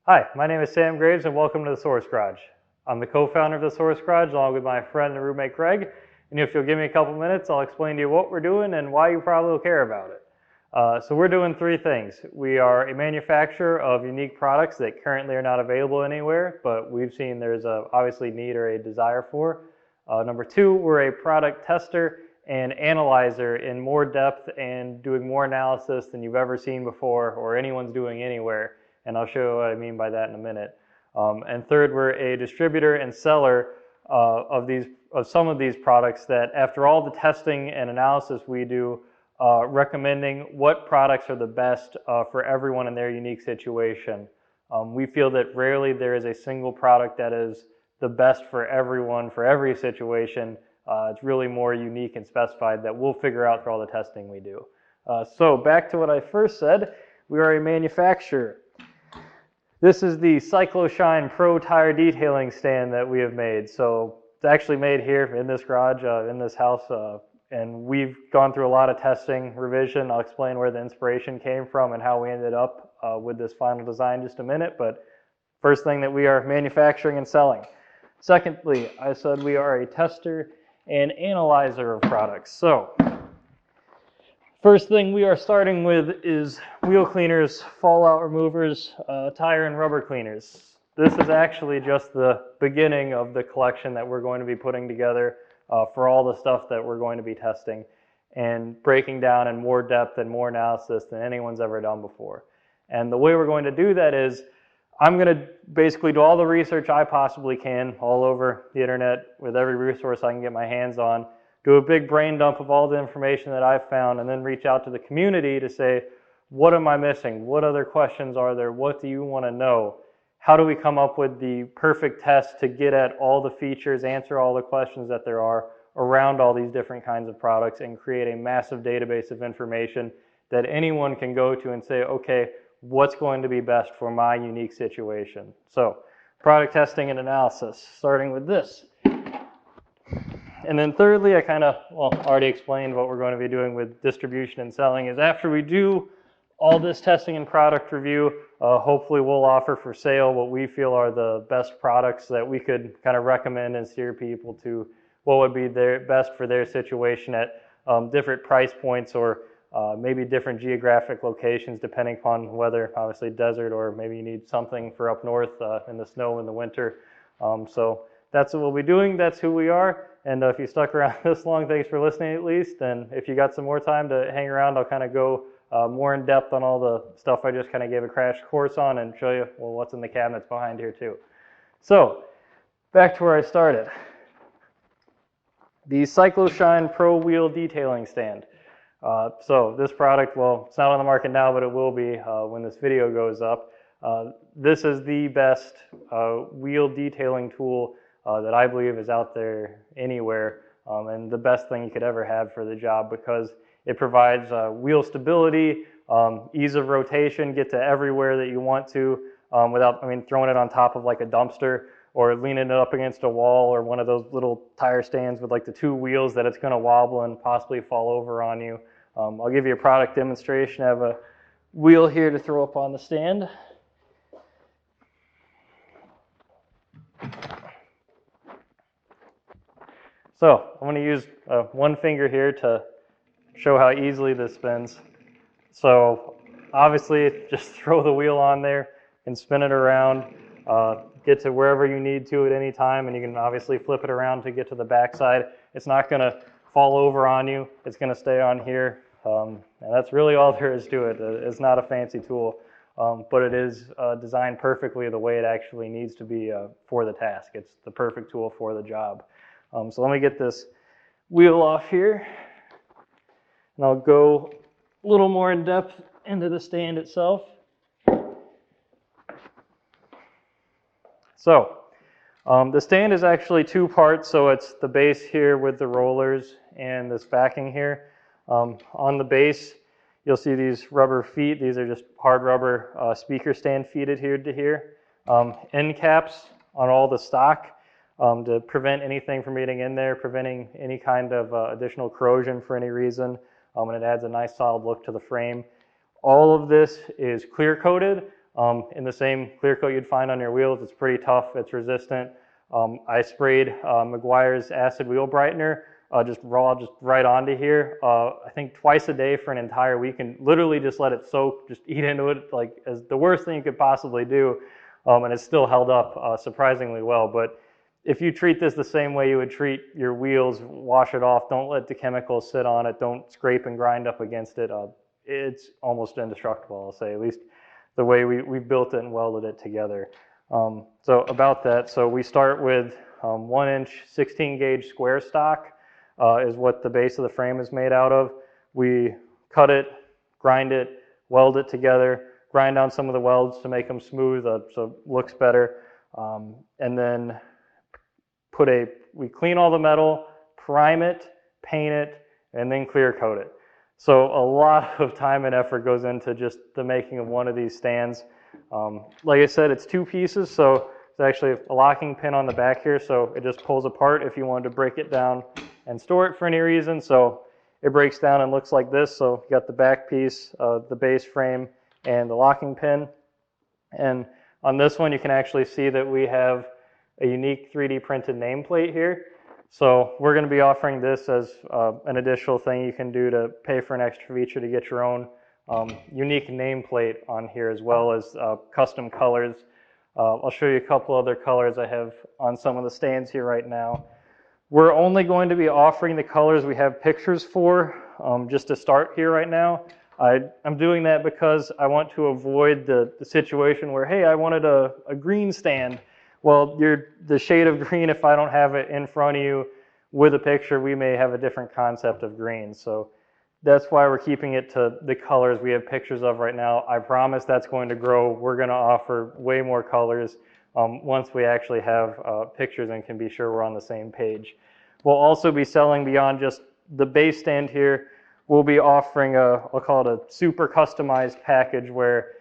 Hi, my name is Sam Graves and welcome to the Source Garage. I'm the co-founder of the Source Garage along with my friend and roommate Greg, and if you'll give me a couple minutes, I'll explain to you what we're doing and why you probably will care about it. So we're doing three things. We are a manufacturer of unique products that currently are not available anywhere, but we've seen there's obviously need or a desire for. Number two, we're a product tester and analyzer in more depth and doing more analysis than you've ever seen before or anyone's doing anywhere. And I'll show you what I mean by that in a minute. And third, we're a distributor and seller of some of these products that after all the testing and analysis we do, recommending what products are the best for everyone in their unique situation. We feel that rarely there is a single product that is the best for everyone, for every situation. It's really more unique and specified that we'll figure out through all the testing we do. So back to what I first said, we are a manufacturer. This is the Cyclo Shrine Pro tire detailing stand that we have made. So it's actually made here in this garage, in this house, and we've gone through a lot of testing, revision. I'll explain where the inspiration came from and how we ended up with this final design in just a minute. But first thing that we are manufacturing and selling. Secondly, I said we are a tester and analyzer of products. So first thing we are starting with is wheel cleaners, fallout removers, tire and rubber cleaners. This is actually just the beginning of the collection that we're going to be putting together for all the stuff that we're going to be testing and breaking down in more depth and more analysis than anyone's ever done before. And the way we're going to do that is I'm going to basically do all the research I possibly can all over the internet with every resource I can get my hands on, do a big brain dump of all the information that I've found, and then reach out to the community to say, what am I missing? What other questions are there? What do you want to know? How do we come up with the perfect test to get at all the features, answer all the questions that there are around all these different kinds of products, and create a massive database of information that anyone can go to and say, okay, what's going to be best for my unique situation? So, product testing and analysis, starting with this. And then thirdly, I already explained what we're going to be doing with distribution and selling is after we do all this testing and product review, hopefully we'll offer for sale what we feel are the best products that we could kind of recommend and steer people to what would be their best for their situation at different price points or maybe different geographic locations depending upon whether obviously desert or maybe you need something for up north in the snow in the winter. So that's what we'll be doing. That's who we are. And if you stuck around this long, thanks for listening at least. And if you got some more time to hang around, I'll kind of go more in depth on all the stuff I just kind of gave a crash course on and show you what's in the cabinets behind here too. So back to where I started. The Cyclo Shrine Pro wheel detailing stand. So this product, well, it's not on the market now, but it will be when this video goes up. This is the best wheel detailing tool that I believe is out there anywhere, and the best thing you could ever have for the job because it provides wheel stability, ease of rotation, get to everywhere that you want to without, throwing it on top of like a dumpster or leaning it up against a wall or one of those little tire stands with like the two wheels that it's going to wobble and possibly fall over on you. I'll give you a product demonstration. I have a wheel here to throw up on the stand. So I'm going to use one finger here to show how easily this spins. So obviously just throw the wheel on there and spin it around, get to wherever you need to at any time, and you can obviously flip it around to get to the back side. It's not going to fall over on you. It's going to stay on here. And that's really all there is to it. It's not a fancy tool, but it is designed perfectly the way it actually needs to be for the task. It's the perfect tool for the job. So let me get this wheel off here, and I'll go a little more in depth into the stand itself. So the stand is actually two parts, so it's the base here with the rollers and this backing here. On the base, you'll see these rubber feet. These are just hard rubber speaker stand feeted here to here. End caps on all the stock. To prevent anything from getting in there, preventing any kind of additional corrosion for any reason, and it adds a nice solid look to the frame. All of this is clear coated, in the same clear coat you'd find on your wheels. It's pretty tough, it's resistant. I sprayed Meguiar's Acid Wheel Brightener just right onto here. I think twice a day for an entire week, and literally just let it soak, just eat into it, like as the worst thing you could possibly do. And it's still held up surprisingly well. But if you treat this the same way you would treat your wheels, wash it off, don't let the chemicals sit on it, don't scrape and grind up against it, it's almost indestructible, I'll say, at least the way we built it and welded it together. So about that, so we start with 1 inch 16 gauge square stock is what the base of the frame is made out of. We cut it, grind it, weld it together, grind down some of the welds to make them smooth so it looks better, and then we clean all the metal, prime it, paint it, and then clear coat it. So a lot of time and effort goes into just the making of one of these stands. Like I said, it's 2 pieces, so there's actually a locking pin on the back here, so it just pulls apart if you wanted to break it down and store it for any reason. So it breaks down and looks like this. So you got the back piece, the base frame, and the locking pin. And on this one, you can actually see that we have a unique 3D printed nameplate here. So we're going to be offering this as an additional thing you can do to pay for an extra feature to get your own unique nameplate on here, as well as custom colors. I'll show you a couple other colors I have on some of the stands here right now. We're only going to be offering the colors we have pictures for, just to start here right now. I'm doing that because I want to avoid the situation where, hey, I wanted a green stand. Well, the shade of green, if I don't have it in front of you with a picture, we may have a different concept of green. So that's why we're keeping it to the colors we have pictures of right now. I promise that's going to grow. We're going to offer way more colors once we actually have pictures and can be sure we're on the same page. We'll also be selling beyond just the base stand here. We'll be offering I'll call it a super customized package where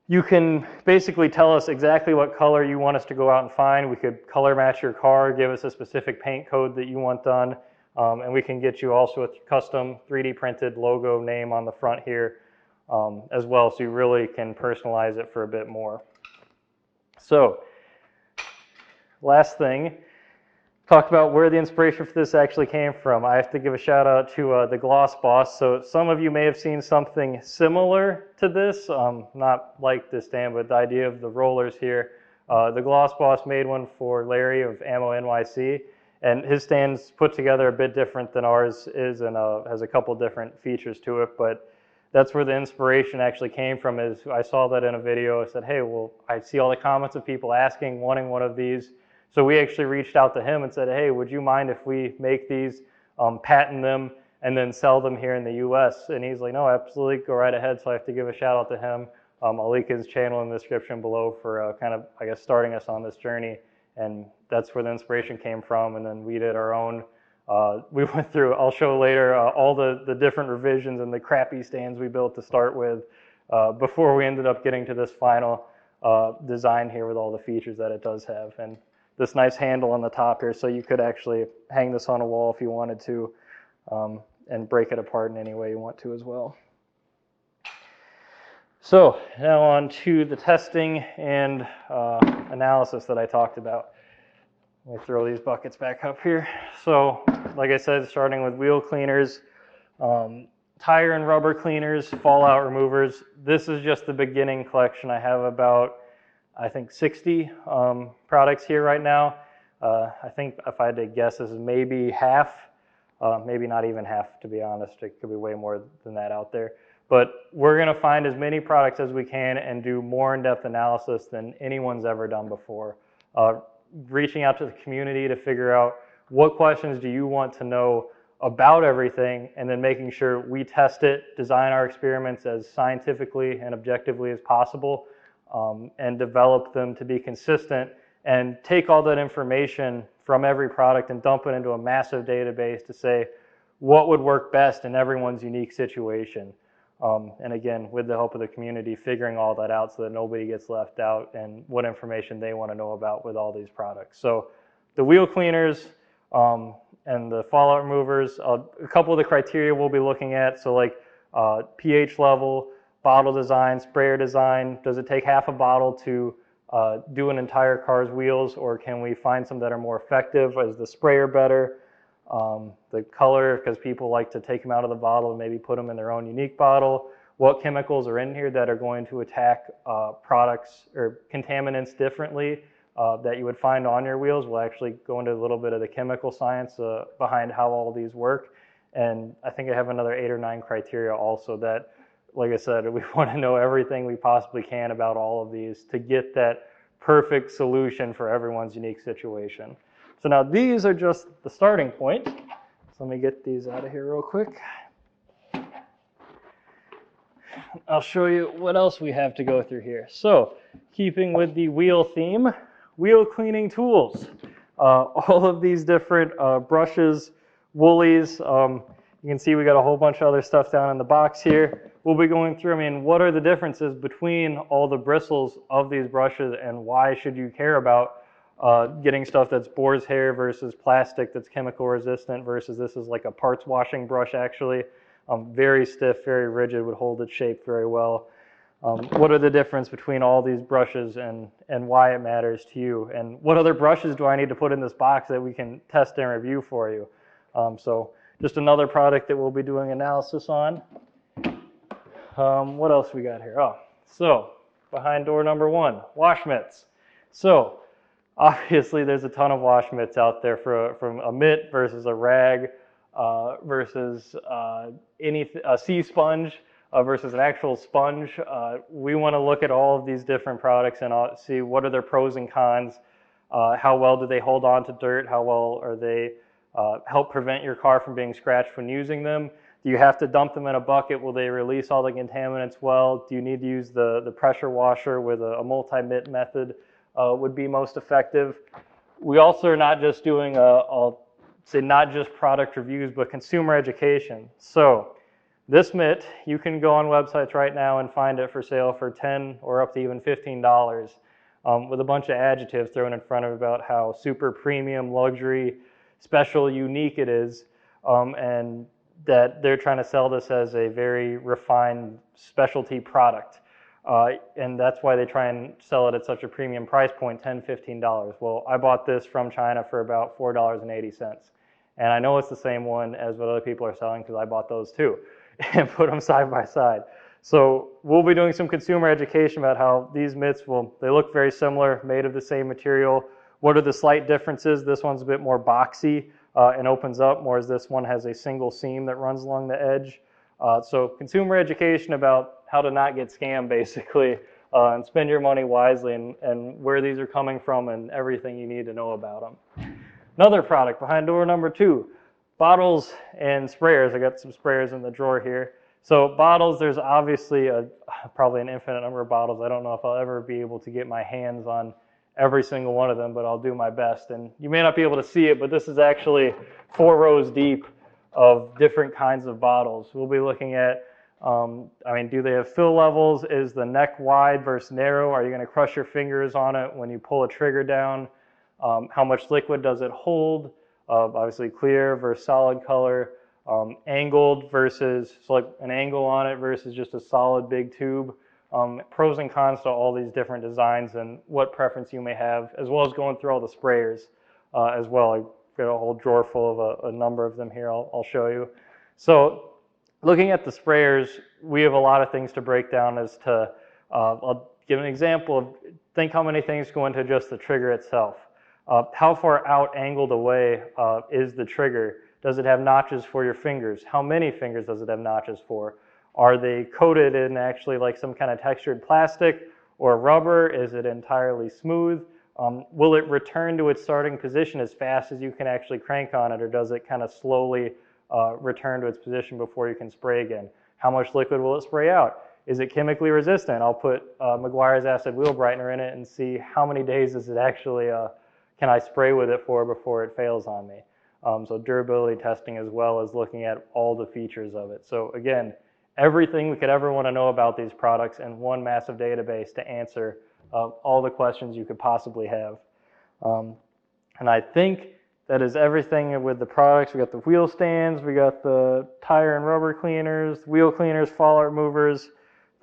you can basically tell us exactly what color you want us to go out and find. We could color match your car, give us a specific paint code that you want done, and we can get you also a custom 3D printed logo name on the front here as well, so you really can personalize it for a bit more. So, last thing, talk about where the inspiration for this actually came from. I have to give a shout out to the Gloss Boss. So some of you may have seen something similar to this, not like this stand, but the idea of the rollers here. The Gloss Boss made one for Larry of Ammo NYC, and his stand's put together a bit different than ours is, and has a couple different features to it, but that's where the inspiration actually came from. Is I saw that in a video. I said, hey, well, I see all the comments of people asking, wanting one of these. So we actually reached out to him and said, hey, would you mind if we make these, patent them, and then sell them here in the US? And he's like, no, absolutely, go right ahead. So I have to give a shout out to him. I'll link his channel in the description below for kind of, I guess, starting us on this journey. And that's where the inspiration came from. And then we did our own, we went through, I'll show later, all the different revisions and the crappy stands we built to start with before we ended up getting to this final design here with all the features that it does have. And this nice handle on the top here, so you could actually hang this on a wall if you wanted to, and break it apart in any way you want to as well. So now on to the testing and analysis that I talked about. Let me throw these buckets back up here. So like I said, starting with wheel cleaners, tire and rubber cleaners, fallout removers. This is just the beginning collection. I have about, I think, 60 products here right now. I think if I had to guess, this is maybe half, maybe not even half, to be honest. It could be way more than that out there. But we're going to find as many products as we can and do more in-depth analysis than anyone's ever done before. Reaching out to the community to figure out what questions do you want to know about everything, and then making sure we test it, design our experiments as scientifically and objectively as possible, and develop them to be consistent, and take all that information from every product and dump it into a massive database to say what would work best in everyone's unique situation. And again, with the help of the community, figuring all that out so that nobody gets left out and what information they want to know about with all these products. So the wheel cleaners and the fallout removers, a couple of the criteria we'll be looking at, so like pH level, bottle design, sprayer design. Does it take half a bottle to do an entire car's wheels, or can we find some that are more effective? Is the sprayer better? The color, because people like to take them out of the bottle and maybe put them in their own unique bottle. What chemicals are in here that are going to attack products or contaminants differently that you would find on your wheels? We'll actually go into a little bit of the chemical science behind how all these work. And I think I have another 8 or 9 criteria also that, like I said, we want to know everything we possibly can about all of these to get that perfect solution for everyone's unique situation. So now these are just the starting point. So let me get these out of here real quick. I'll show you what else we have to go through here. So keeping with the wheel theme, wheel cleaning tools. All of these different brushes, woolies. You can see we got a whole bunch of other stuff down in the box here. We'll be going through, what are the differences between all the bristles of these brushes, and why should you care about getting stuff that's boar's hair versus plastic that's chemical resistant versus this is like a parts washing brush actually. Very stiff, very rigid, would hold its shape very well. What are the difference between all these brushes and why it matters to you? And what other brushes do I need to put in this box that we can test and review for you? So just another product that we'll be doing analysis on. What else we got here? Oh, so behind door number 1, wash mitts. So obviously there's a ton of wash mitts out there from a mitt versus a rag versus a sea sponge versus an actual sponge. We want to look at all of these different products and see what are their pros and cons. How well do they hold on to dirt? How well are they help prevent your car from being scratched when using them? Do you have to dump them in a bucket? Will they release all the contaminants well? Do you need to use the pressure washer with a multi-mitt method would be most effective? We also are not just doing I'll say not just product reviews, but consumer education. So this mitt, you can go on websites right now and find it for sale for $10 or up to even $15 with a bunch of adjectives thrown in front of it about how super premium, luxury, special, unique it is, and that they're trying to sell this as a very refined specialty product. And that's why they try and sell it at such a premium price point, $10, $15. Well, I bought this from China for about $4.80. And I know it's the same one as what other people are selling because I bought those too and put them side by side. So we'll be doing some consumer education about how these mitts they look very similar, made of the same material. What are the slight differences? This one's a bit more boxy and opens up, whereas this one has a single seam that runs along the edge. So consumer education about how to not get scammed basically and spend your money wisely and where these are coming from and everything you need to know about them. Another product behind door number 2, bottles and sprayers. I got some sprayers in the drawer here. So bottles, there's obviously probably an infinite number of bottles. I don't know if I'll ever be able to get my hands on every single one of them, but I'll do my best. And you may not be able to see it, but this is actually 4 rows deep of different kinds of bottles. We'll be looking at, do they have fill levels? Is the neck wide versus narrow? Are you going to crush your fingers on it when you pull a trigger down? How much liquid does it hold? Obviously clear versus solid color. Angled versus, so like an angle on it versus just a solid big tube. Pros and cons to all these different designs and what preference you may have, as well as going through all the sprayers as well. I've got a whole drawer full of a number of them here I'll show you. So looking at the sprayers, we have a lot of things to break down as to, I'll give an example of, think how many things go into just the trigger itself. How far out angled away is the trigger? Does it have notches for your fingers? How many fingers does it have notches for? Are they coated in actually like some kind of textured plastic or rubber? Is it entirely smooth? Will it return to its starting position as fast as you can actually crank on it, or does it kind of slowly return to its position before you can spray again? How much liquid will it spray out? Is it chemically resistant? I'll put Meguiar's acid wheel brightener in it and see how many days is it actually, can I spray with it for before it fails on me? So durability testing as well as looking at all the features of it. So again, everything we could ever want to know about these products in one massive database to answer all the questions you could possibly have. And I think that is everything with the products. We got the wheel stands, we got the tire and rubber cleaners, wheel cleaners, fallout removers,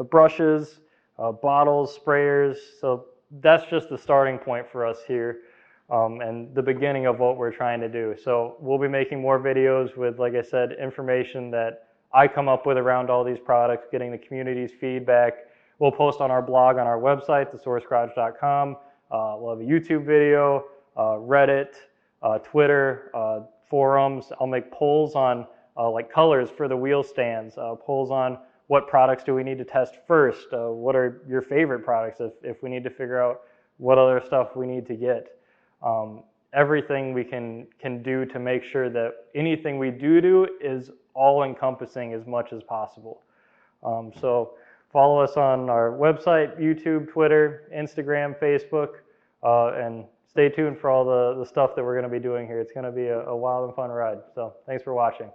the brushes, bottles, sprayers. So that's just the starting point for us here and the beginning of what we're trying to do. So we'll be making more videos with, like I said, information that I come up with around all these products, getting the community's feedback. We'll post on our blog on our website, thesourcegarage.com. We'll have a YouTube video, Reddit, Twitter, forums. I'll make polls on like colors for the wheel stands, polls on what products do we need to test first, what are your favorite products if we need to figure out what other stuff we need to get. Everything we can do to make sure that anything we do is all-encompassing as much as possible. So follow us on our website, YouTube, Twitter, Instagram, Facebook, and stay tuned for all the stuff that we're going to be doing here. It's going to be a wild and fun ride. So thanks for watching.